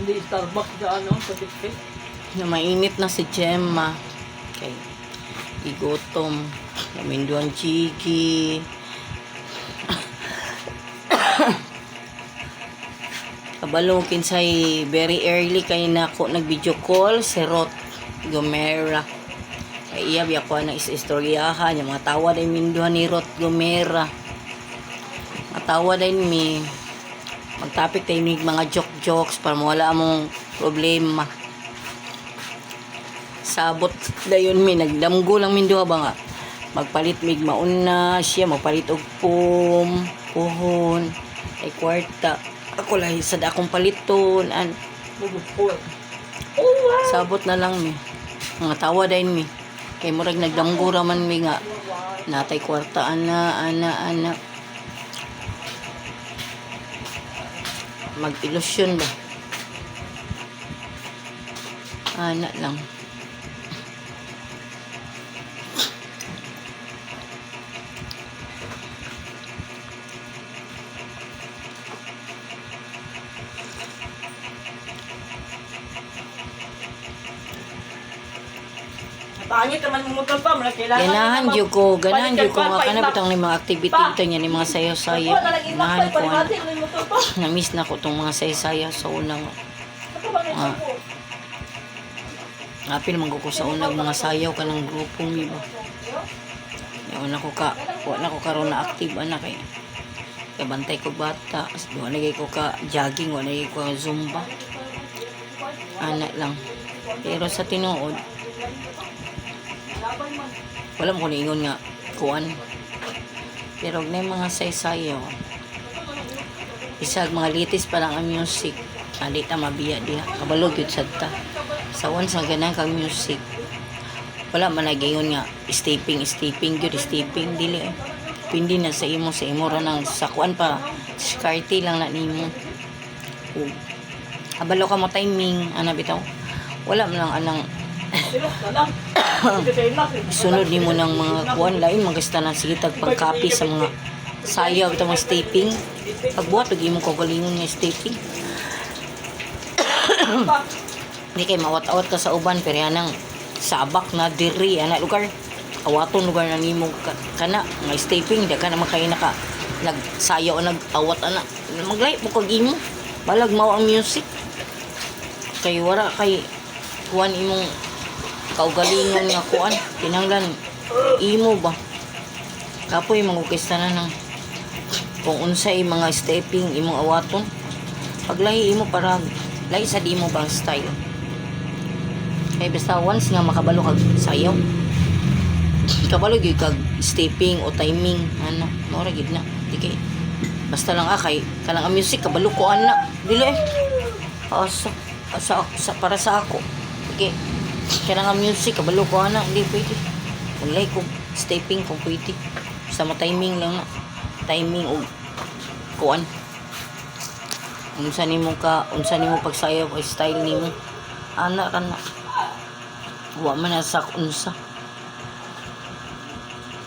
di Starbucks sa ano, sa Bigfit. Na mainit na si Gemma. Okay. Igutom. Kaminduan chiki. Kabalo kinsay very early kay nako nag-video call si Rot Gomera. Kay iya biya ko na istoryahan yung mga tawa day minduhan ni Rot Gomera. Matawa din mi. Magtapik tayo ni mga jokes para mawala among problema. Sabot dayon mi nagdamgo lang minduha ba nga. Magpalit mig mauna siya magpalit og puhon ay kwarta. Ako lang sad akong paliton an sabot na lang mi. Mga tawa din mi. Kay murag nagdamgo ra man mi nga natay kwarta ana. Mag-ilusyon ba? Ana lang. Pangit naman mo motor pa, mula kailangan. Ganahan jud ko nga kana bitang ni mga activity ito niya ni mga sayo-sayo. Ganahan ko na-miss na ko tong mga sayo-sayo sa unang apil man ko sa unang mga sayaw kanang grupong iba. Wala ko karon na active anak kay bantay ko bata, wala ko ka jogging, wala ko ka zumba. Anak lang. Pero sa tinuod wala mo ko niingon nga kuan pero na mga saysayo isag mga litis pa lang ang music di ta mabiya diha kabalog yun sadta sa once nga ganang kang music wala man nagingon nga stepping dili pindi na sa imo ra nang sa kuan pa skarty lang na nimo kabalo ka mo timing ana bitaw wala man lang anang sunod ni mo ng mga kuan lain magasta na sigitag pagkapi sa mga sayaw ito mga stepping pagbuhat lagi mo kagalingon nga stepping hindi kay mawat-awat ka sa uban pero yanang sabak na diri ana lugar awaton lugar na nimo kana nga stepping da ka na makay naka nagsayaw nag-awat ana maglay mo kag imo balag mao ang music kay wala kay kuan imong kaugalingon nga kuan kinahanglan imo ba kapoy mangukista na ng kung unsay mga stepping imong awaton paglahi imo para lahi sa di mo bang style kay basta once nga makabalo kag sayaw kabalo gyud kag stepping o timing ano mora gid na di kay basta lang kay kanang ang music kabalo ko ana dili para sa ako okay kaya nga music, kabalo ko na, hindi pwede. Walay ko, stepping kung pwede. Sama timing lang na. Timing o kuan. Unsa nimo pagsayaw, style nimo. Ana ka na. Wa man na sa unsa.